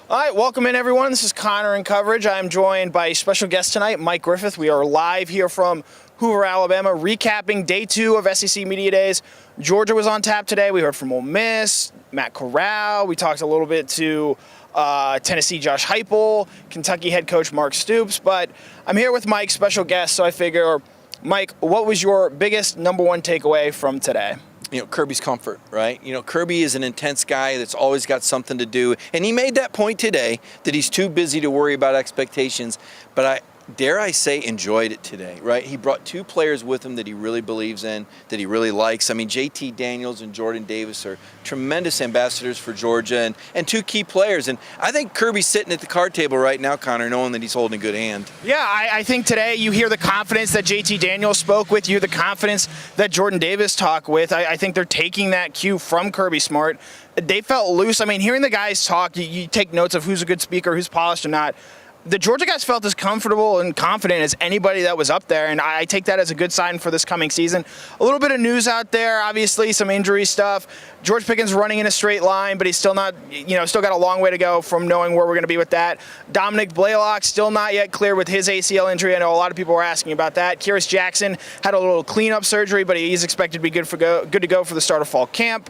All right, welcome in, everyone. This is Connor in coverage. I'm joined by a special guest tonight, Mike Griffith. We are live here from Hoover, Alabama, recapping day 2 of SEC Media Days. Georgia was on tap today. We heard from Ole Miss, Matt Corral. We talked a little bit to Tennessee Josh Heupel, Kentucky head coach Mark Stoops. But I'm here with Mike, special guest, so I figure, Mike, what was your biggest number one takeaway from today? Kirby's comfort, right? Kirby is an intense guy that's always got something to do. And he made that point today that he's too busy to worry about expectations. But dare I say, enjoyed it today, right? He brought 2 players with him that he really believes in, that he really likes. I mean, JT Daniels and Jordan Davis are tremendous ambassadors for Georgia and 2 key players. And I think Kirby's sitting at the card table right now, Connor, knowing that he's holding a good hand. Yeah, I think today you hear the confidence that JT Daniels spoke with, you hear the confidence that Jordan Davis talked with. I think they're taking that cue from Kirby Smart. They felt loose. I mean, hearing the guys talk, you take notes of who's a good speaker, who's polished or not. The Georgia guys felt as comfortable and confident as anybody that was up there, and I take that as a good sign for this coming season. A little bit of news out there, obviously some injury stuff. George Pickens running in a straight line, but he's still not, still got a long way to go from knowing where we're going to be with that. Dominic Blaylock still not yet clear with his ACL injury. I know a lot of people were asking about that. Kyrus Jackson had a little cleanup surgery, but he's expected to be good to go for the start of fall camp.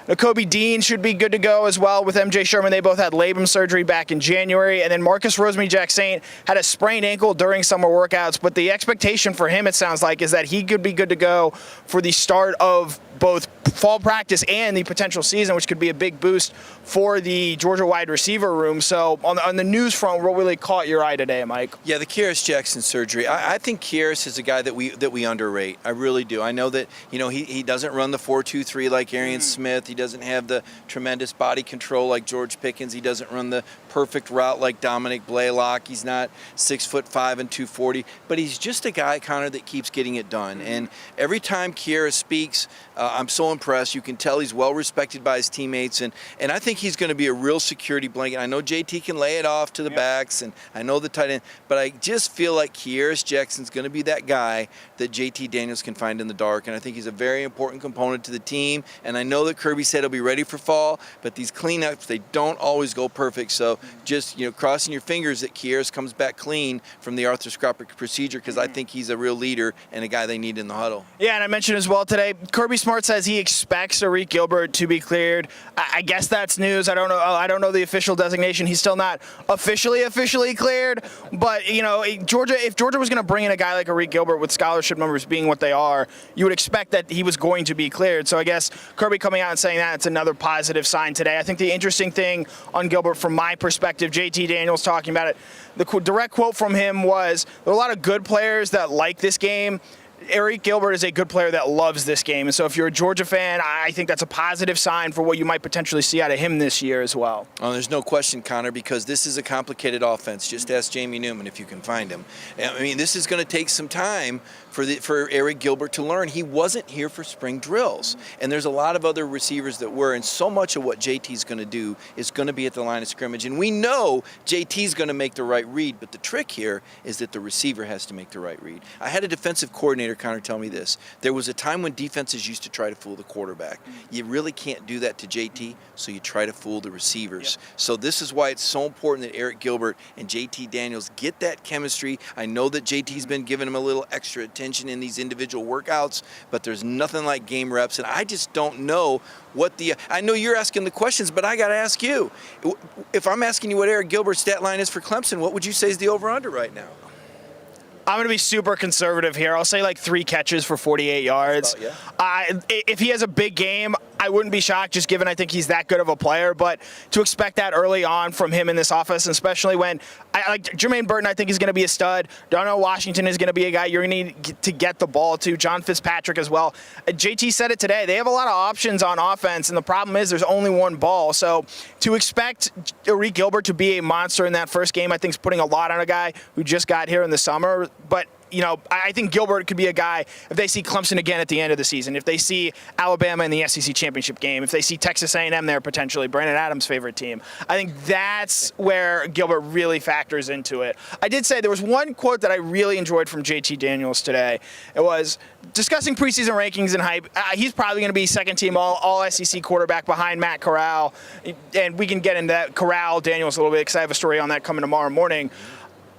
Nakobe Dean should be good to go as well with MJ Sherman. They both had labrum surgery back in January. And then Marcus Rosemy-Jacksaint had a sprained ankle during summer workouts. But the expectation for him, it sounds like, is that he could be good to go for the start of both fall practice and the potential season, which could be a big boost for the Georgia wide receiver room. So on the news front, what really caught your eye today, Mike? Yeah, the Kyrus Jackson surgery. I think Kyrus is a guy that we underrate. I really do. I know that he doesn't run the 4.23 like Arian Smith. He doesn't have the tremendous body control like George Pickens. He doesn't run the perfect route like Dominic Blaylock. He's not 6'5" and 240, but he's just a guy, Connor, that keeps getting it done. And every time Kyrus speaks, I'm so impressed. You can tell he's well respected by his teammates, and I think he's going to be a real security blanket. I know JT can lay it off to the backs, and I know the tight end, but I just feel like Kyrus Jackson's going to be that guy that JT Daniels can find in the dark, and I think he's a very important component to the team. And I know that Kirby said he'll be ready for fall, but these cleanups, they don't always go perfect. So just crossing your fingers that Kyrus comes back clean from the arthroscopic procedure, because I think he's a real leader and a guy they need in the huddle. Yeah, and I mentioned as well today, Kirby Smart says he expects Eric Gilbert to be cleared. I guess that's news. I don't know the official designation. He's still not officially cleared. But if Georgia was going to bring in a guy like Eric Gilbert with scholarship numbers being what they are, you would expect that he was going to be cleared. So I guess Kirby coming out and saying that, it's another positive sign today. I think the interesting thing on Gilbert, from my perspective, JT Daniels talking about it, the direct quote from him was, there are a lot of good players that like this game. Eric Gilbert is a good player that loves this game. And so if you're a Georgia fan, I think that's a positive sign for what you might potentially see out of him this year as well. Oh, there's no question, Connor, because this is a complicated offense. Just ask Jamie Newman if you can find him. I mean, this is going to take some time for Eric Gilbert to learn. He wasn't here for spring drills. And there's a lot of other receivers that were, and so much of what JT's going to do is going to be at the line of scrimmage. And we know JT's going to make the right read, but the trick here is that the receiver has to make the right read. I had a defensive coordinator, Connor, tell me this. There was a time when defenses used to try to fool the quarterback. You really can't do that to JT, so you try to fool the receivers. Yep. So this is why it's so important that Eric Gilbert and JT Daniels get that chemistry. I know that JT's been giving him a little extra attention in these individual workouts, but there's nothing like game reps, and I just don't know I know you're asking the questions, but I got to ask you. If I'm asking you what Eric Gilbert's stat line is for Clemson, what would you say is the over-under right now? I'm going to be super conservative here. I'll say like 3 catches for 48 yards. If he has a big game, I wouldn't be shocked, just given I think he's that good of a player. But to expect that early on from him in this offense, especially when Jermaine Burton, I think is going to be a stud. Darnell Washington is going to be a guy you're going to need to get the ball to. John Fitzpatrick as well. JT said it today. They have a lot of options on offense, and the problem is there's only one ball. So to expect Eric Gilbert to be a monster in that first game, I think is putting a lot on a guy who just got here in the summer. But I think Gilbert could be a guy if they see Clemson again at the end of the season, if they see Alabama in the SEC championship game, if they see Texas A&M there potentially, Brandon Adams' favorite team. I think that's where Gilbert really factors into it. I did say there was one quote that I really enjoyed from JT Daniels today. It was discussing preseason rankings and hype. He's probably going to be second team all SEC quarterback behind Matt Corral, and we can get into that Corral Daniels a little bit because I have a story on that coming tomorrow morning.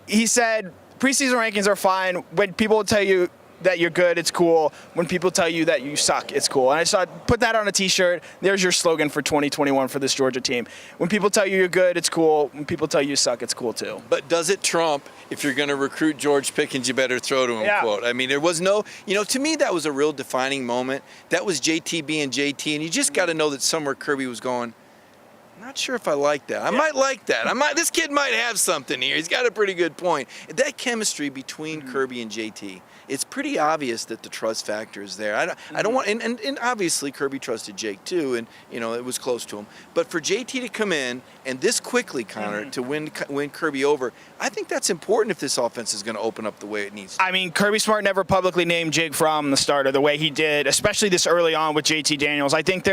He said preseason rankings are fine. When people tell you that you're good, it's cool. When people tell you that you suck, it's cool. And I saw, put that on a t-shirt. There's your slogan for 2021 for this Georgia team. When people tell you you're good, it's cool. When people tell you you suck, it's cool too. But does it trump, if you're going to recruit George Pickens, you better throw to him, quote? I mean, there was no, to me, that was a real defining moment. That was JT being JT, and you just got to know that somewhere Kirby was going, not sure if I like that. I might like that. This kid might have something here. He's got a pretty good point. That chemistry between Kirby and JT, it's pretty obvious that the trust factor is there. I don't want, and obviously Kirby trusted Jake too, and it was close to him. But for JT to come in and this quickly, Connor, to win Kirby over, I think that's important if this offense is going to open up the way it needs to. I mean, Kirby Smart never publicly named Jake Fromm the starter the way he did, especially this early on with JT Daniels. I think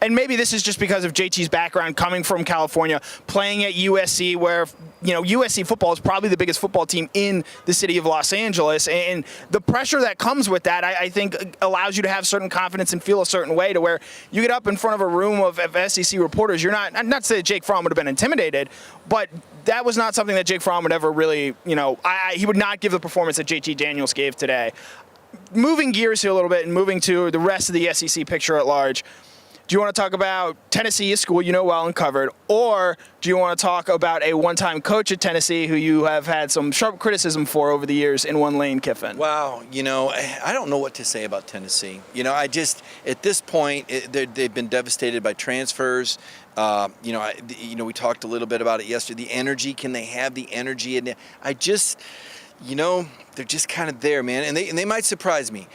and maybe this is just because of JT's background coming from California, playing at USC, where USC football is probably the biggest football team in the city of Los Angeles, and the pressure that comes with that, I think, allows you to have certain confidence and feel a certain way to where you get up in front of a room of SEC reporters. You're not to say that Jake Fromm would have been intimidated, but that was not something that Jake Fromm would ever really, he would not give the performance that JT Daniels gave today. Moving gears here a little bit and moving to the rest of the SEC picture at large. Do you want to talk about Tennessee, a school you know well and covered, or do you want to talk about a one-time coach at Tennessee who you have had some sharp criticism for over the years in one Lane Kiffin? Wow, I don't know what to say about Tennessee. I just, at this point, they've been devastated by transfers. We talked a little bit about it yesterday. The energy, can they have the energy? And they're just kind of there, man. And they might surprise me.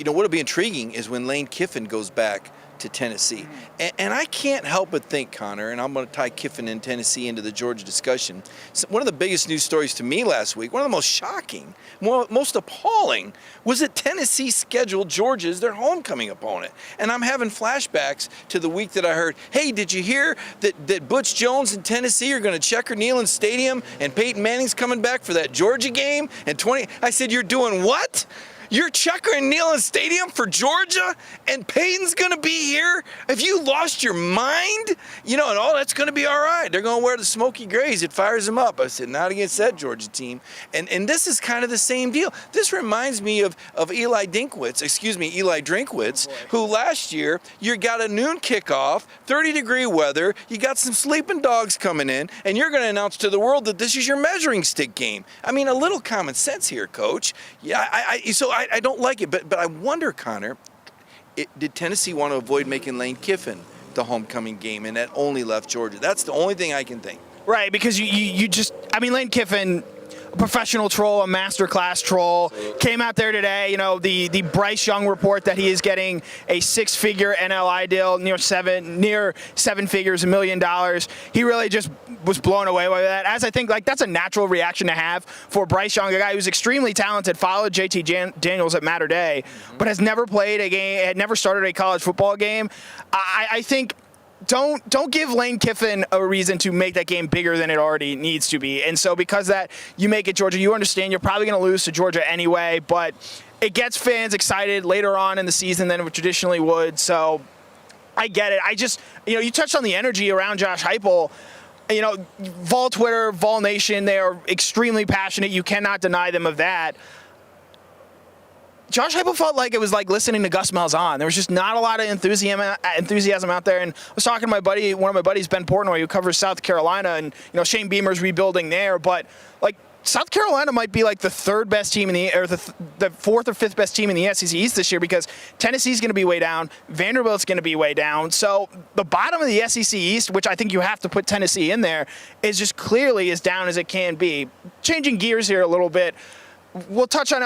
What'll be intriguing is when Lane Kiffin goes back to Tennessee. And I can't help but think, Connor, and I'm going to tie Kiffin and Tennessee into the Georgia discussion, so one of the biggest news stories to me last week, one of the most shocking, most appalling, was that Tennessee scheduled Georgia as their homecoming opponent. And I'm having flashbacks to the week that I heard, hey, did you hear that Butch Jones and Tennessee are going to checker Neyland Stadium and Peyton Manning's coming back for that Georgia game? I said, you're doing what? You're checkering Neyland Stadium for Georgia, and Peyton's going to be here? Have you lost your mind? And that's going to be all right. They're going to wear the smoky grays. It fires them up. I said, not against that Georgia team. And this is kind of the same deal. This reminds me of Eli Drinkwitz, who last year, you got a noon kickoff, 30-degree weather, you got some sleeping dogs coming in, and you're going to announce to the world that this is your measuring stick game. I mean, a little common sense here, Coach. Yeah, I don't like it, but I wonder, Connor, did Tennessee want to avoid making Lane Kiffin the homecoming game, and that only left Georgia? That's the only thing I can think. Right, because Lane Kiffin, a professional troll, a masterclass troll, came out there today, the Bryce Young report that he is getting a six-figure NLI deal, near seven figures, $1 million. He really just was blown away by that, as I think that's a natural reaction to have for Bryce Young, a guy who's extremely talented, followed JT Daniels at Mater Dei, but has never played a game, had never started a college football game. I think don't give Lane Kiffin a reason to make that game bigger than it already needs to be. And so because that, you make it Georgia, you understand you're probably going to lose to Georgia anyway, but it gets fans excited later on in the season than it traditionally would. So I get it. I just, you touched on the energy around Josh Heupel. Vol Twitter, Vol Nation, they are extremely passionate. You cannot deny them of that. Josh Heupel felt like it was like listening to Gus Malzahn. There was just not a lot of enthusiasm out there. And I was talking to one of my buddies, Ben Portnoy, who covers South Carolina, and Shane Beamer's rebuilding there. But South Carolina might be the third best team the fourth or fifth best team in the SEC East this year, because Tennessee's going to be way down, Vanderbilt's going to be way down. So the bottom of the SEC East, which I think you have to put Tennessee in there, is just clearly as down as it can be. Changing gears here a little bit. We'll touch on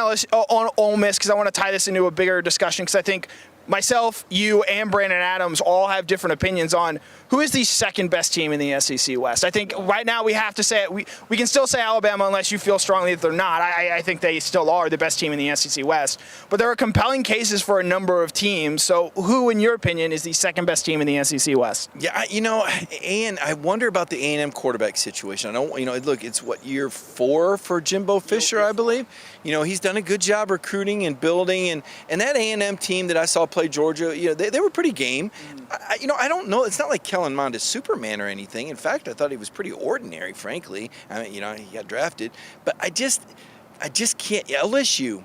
Ole Miss because I want to tie this into a bigger discussion, because I think myself, you, and Brandon Adams all have different opinions on who is the second best team in the SEC West. I think right now we have to say it. We can still say Alabama unless you feel strongly that they're not. I think they still are the best team in the SEC West. But there are compelling cases for a number of teams. So who, in your opinion, is the second best team in the SEC West? Yeah, and I wonder about the A&M quarterback situation. I don't, look, it's year 4 for Jimbo Fisher, I believe. He's done a good job recruiting and building, and that A&M team that I saw play Georgia, they were pretty game. I don't know. It's not like Kellen Mond is Superman or anything. In fact, I thought he was pretty ordinary, frankly. He got drafted, but I just can't. LSU,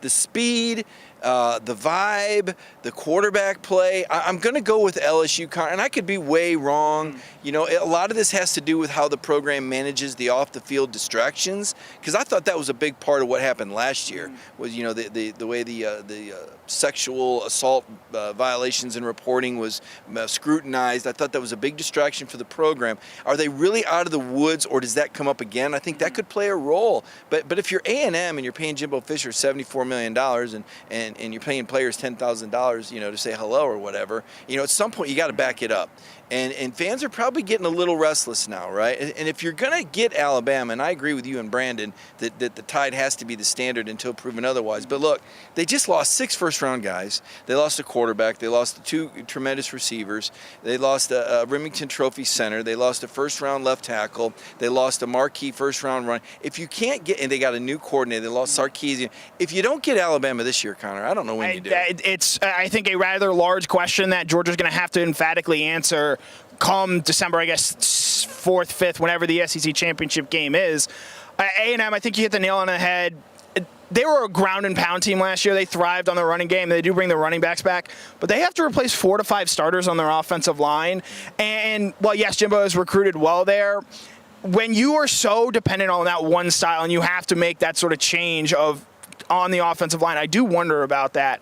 the speed, the vibe, the quarterback play. I'm going to go with LSU, and I could be way wrong. A lot of this has to do with how the program manages the off-the-field distractions, because I thought that was a big part of what happened last year, was, the way the sexual assault violations and reporting was scrutinized. I thought that was a big distraction for the program. Are they really out of the woods, or does that come up again? I think that could play a role. But if you're A&M and you're paying Jimbo Fisher $74 million and you're paying players $10,000, to say hello or whatever, at some point you got to back it up. And fans are probably getting a little restless now, right? And if you're going to get Alabama, and I agree with you and Brandon that the Tide has to be the standard until proven otherwise. But look, they just lost 6 first-round guys. They lost a quarterback. They lost 2 tremendous receivers. They lost a Remington Trophy center. They lost a first-round left tackle. They lost a marquee first-round run. If you can't get, and they got a new coordinator. They lost Sarkisian. If you don't get Alabama this year, Connor, I don't know when you do. It's, I think, a rather large question that Georgia's going to have to emphatically answer come December, I guess, 4th, 5th, whenever the SEC championship game is. A&M, I think you hit the nail on the head. They were a ground and pound team last year. They thrived on the running game. They do bring the running backs back, but they have to replace 4 to 5 starters on their offensive line. And, well, yes, Jimbo has recruited well there. When you are so dependent on that one style and you have to make that sort of change on the offensive line, I do wonder about that.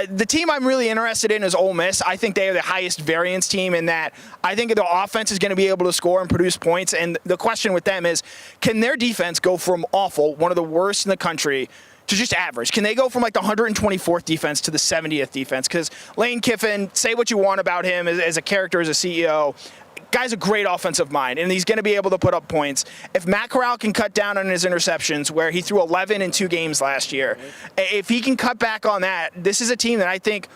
The team I'm really interested in is Ole Miss. I think they are the highest variance team in that I think the offense is going to be able to score and produce points. And the question with them is, can their defense go from awful, one of the worst in the country, to just average? Can they go from like the 124th defense to the 70th defense? Because Lane Kiffin, say what you want about him as a character, as a CEO, guy's a great offensive mind, and he's going to be able to put up points. If Matt Corral can cut down on his interceptions, where he threw 11 in 2 games last year, if he can cut back on that, this is a team that I think,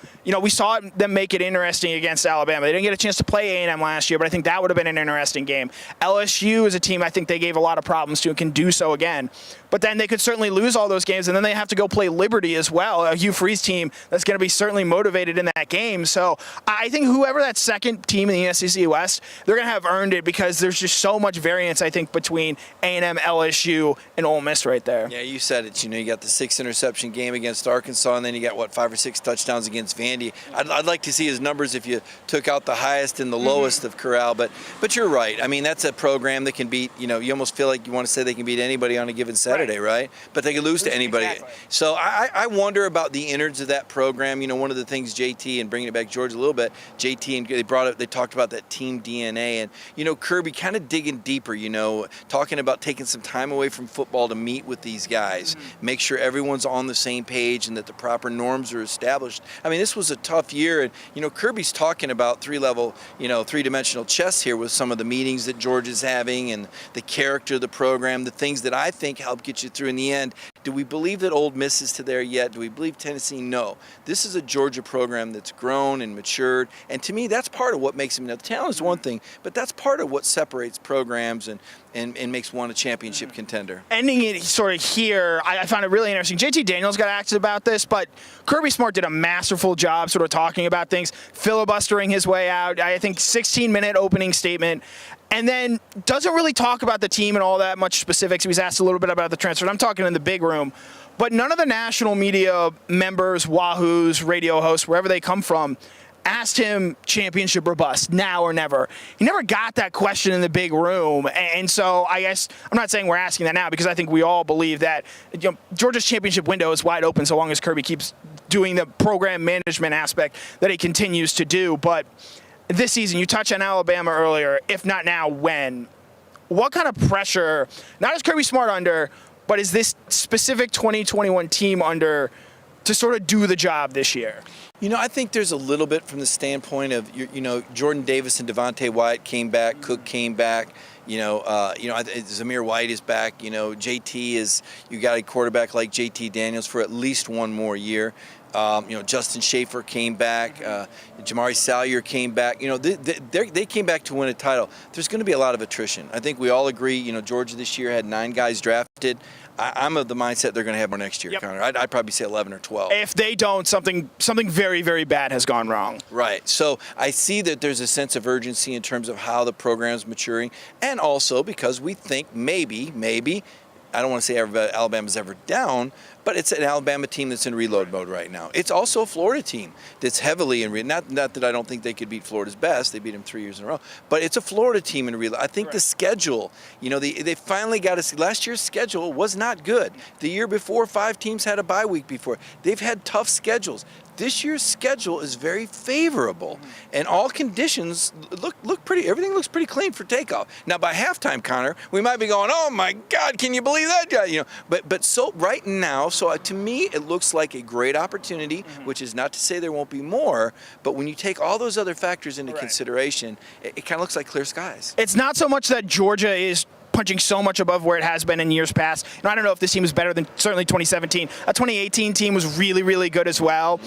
we saw them make it interesting against Alabama. They didn't get a chance to play A&M last year, but I think that would have been an interesting game. LSU is a team I think they gave a lot of problems to and can do so again. But then they could certainly lose all those games, and then they have to go play Liberty as well, a Hugh Freeze team that's going to be certainly motivated in that game. So I think whoever that second team in the SEC West, they're going to have earned it, because there's just so much variance, I think, between A&M, LSU, and Ole Miss right there. Yeah, you said it. You got the 6 interception game against Arkansas, and then you got, 5 or 6 touchdowns against Vandy. I'd like to see his numbers if you took out the highest and the lowest of Corral, but you're right. I mean, that's a program that can beat, you almost feel like you want to say they can beat anybody on a given Saturday, right? But they can lose to anybody. Exactly. So I wonder about the innards of that program. One of the things JT, and bringing it back to Georgia a little bit, JT, and they talked about that team DNA, and Kirby kind of digging deeper, talking about taking some time away from football to meet with these guys, make sure everyone's on the same page and that the proper norms are established. I mean, this was a tough year, and Kirby's talking about 3-level, 3-dimensional chess here with some of the meetings that Georgia's having and the character of the program, the things that I think help get you through in the end. Do we believe that Ole Miss is to there yet? Do we believe Tennessee? No. This is a Georgia program that's grown and matured, and to me, that's part of what makes them. Now, the talent is one thing, but that's part of what separates programs and makes one a championship contender. Ending it sort of here, I found it really interesting. JT Daniels got asked about this, but Kirby Smart did a masterful job sort of talking about things, filibustering his way out. I think 16-minute opening statement, and then doesn't really talk about the team and all that much specifics. He was asked a little bit about the transfer. I'm talking in the big room. But none of the national media members, Wahoos, radio hosts, wherever they come from, asked him championship or bust, now or never. He never got that question in the big room. And so I guess I'm not saying we're asking that now, because I think we all believe that Georgia's championship window is wide open so long as Kirby keeps doing the program management aspect that he continues to do. But this season, you touched on Alabama earlier. If not now, when? What kind of pressure, not is Kirby Smart under, but is this specific 2021 team under to sort of do the job this year? You know, I think there's a little bit from the standpoint of, Jordan Davis and Devontae Wyatt came back, Cook came back. Zamir White is back. JT is, you got a quarterback like JT Daniels for at least one more year. Justin Schaefer came back. Jamari Salyer came back. They came back to win a title. There's going to be a lot of attrition. I think we all agree. Georgia this year had 9 guys drafted. I'm of the mindset they're going to have more next year, Yep. Connor. I'd probably say 11 or 12. If they don't, something very, very bad has gone wrong. Right. So I see that there's a sense of urgency in terms of how the program's maturing, and also because we think maybe, I don't want to say Alabama's ever down, but it's an Alabama team that's in reload mode right now. It's also a Florida team that's heavily in reload. Not that I don't think they could beat Florida's best. They beat them 3 years in a row. But it's a Florida team in reload. I think the schedule, they finally got us. Last year's schedule was not good. The year before, 5 teams had a bye week before. They've had tough schedules. This year's schedule is very favorable, and all conditions look pretty. Everything looks pretty clean for takeoff. Now, by halftime, Connor, we might be going, "Oh my God, can you believe that guy?" But so right now, to me, it looks like a great opportunity. Which is not to say there won't be more, but when you take all those other factors into consideration, it kind of looks like clear skies. It's not so much that Georgia is punching so much above where it has been in years past. I don't know if this team is better than certainly 2017. A 2018 team was really, really good as well.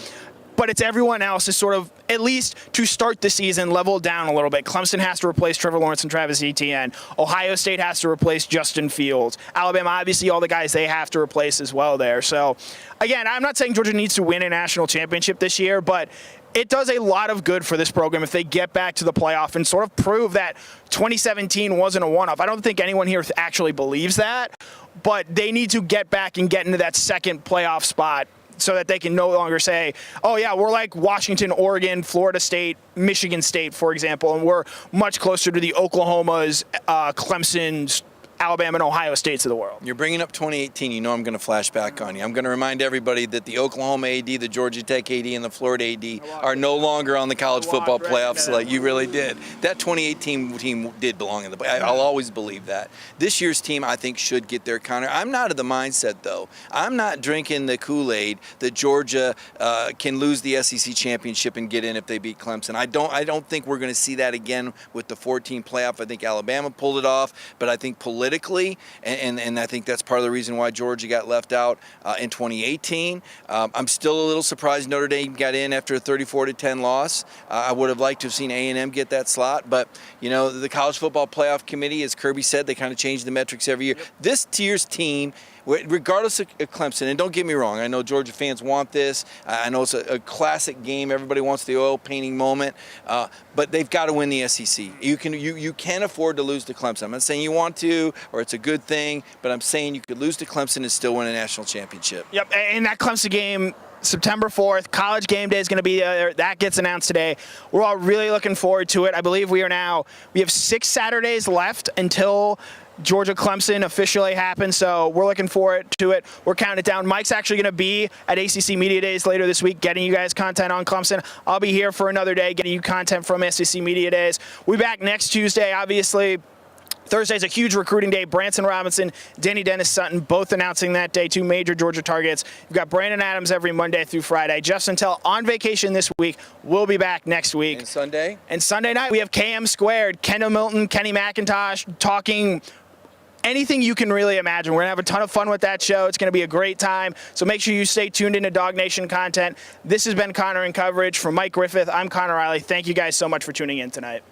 But it's everyone else is sort of, at least to start the season, leveled down a little bit. Clemson has to replace Trevor Lawrence and Travis Etienne. Ohio State has to replace Justin Fields. Alabama, obviously, all the guys they have to replace as well there. So, again, I'm not saying Georgia needs to win a national championship this year, but it does a lot of good for this program if they get back to the playoff and sort of prove that 2017 wasn't a one-off. I don't think anyone here actually believes that, but they need to get back and get into that second playoff spot so that they can no longer say, oh, yeah, we're like Washington, Oregon, Florida State, Michigan State, for example, and we're much closer to the Oklahomas, Clemson's, Alabama, and Ohio States of the world. You're bringing up 2018. I'm going to flash back on you. I'm going to remind everybody that the Oklahoma AD, the Georgia Tech AD, and the Florida AD are no longer on the college football playoffs like you really did. That 2018 team did belong in the playoffs. I'll always believe that. This year's team, I think, should get there, Connor. I'm not of the mindset, though. I'm not drinking the Kool-Aid that Georgia can lose the SEC championship and get in if they beat Clemson. I don't think we're going to see that again with the 14 playoff. I think Alabama pulled it off, but I think politically, and I think that's part of the reason why Georgia got left out in 2018. I'm still a little surprised Notre Dame got in after a 34-10 loss. I would have liked to have seen A&M get that slot, but the College Football Playoff Committee, as Kirby said, they kind of change the metrics every year. This year's team, regardless of Clemson, and don't get me wrong, I know Georgia fans want this. I know it's a classic game. Everybody wants the oil painting moment, but they've got to win the SEC. You can afford to lose to Clemson. I'm not saying you want to or it's a good thing, but I'm saying you could lose to Clemson and still win a national championship. Yep, and that Clemson game, September 4th, College Game Day is going to be there. That gets announced today. We're all really looking forward to it. I believe we have 6 Saturdays left until Georgia-Clemson officially happens, so we're looking forward to it. We're counting it down. Mike's actually going to be at ACC Media Days later this week getting you guys content on Clemson. I'll be here for another day getting you content from SEC Media Days. We'll be back next Tuesday, obviously. Thursday's a huge recruiting day. Branson Robinson, Danny Dennis Sutton, both announcing that day, 2 major Georgia targets. We've got Brandon Adams every Monday through Friday. Justin Tell on vacation this week. We'll be back next week. And Sunday? And Sunday night, we have KM Squared, Kendall Milton, Kenny McIntosh, talking anything you can really imagine. We're going to have a ton of fun with that show. It's going to be a great time. So make sure you stay tuned into Dog Nation content. This has been Connor in Coverage. For Mike Griffith, I'm Connor Riley. Thank you guys so much for tuning in tonight.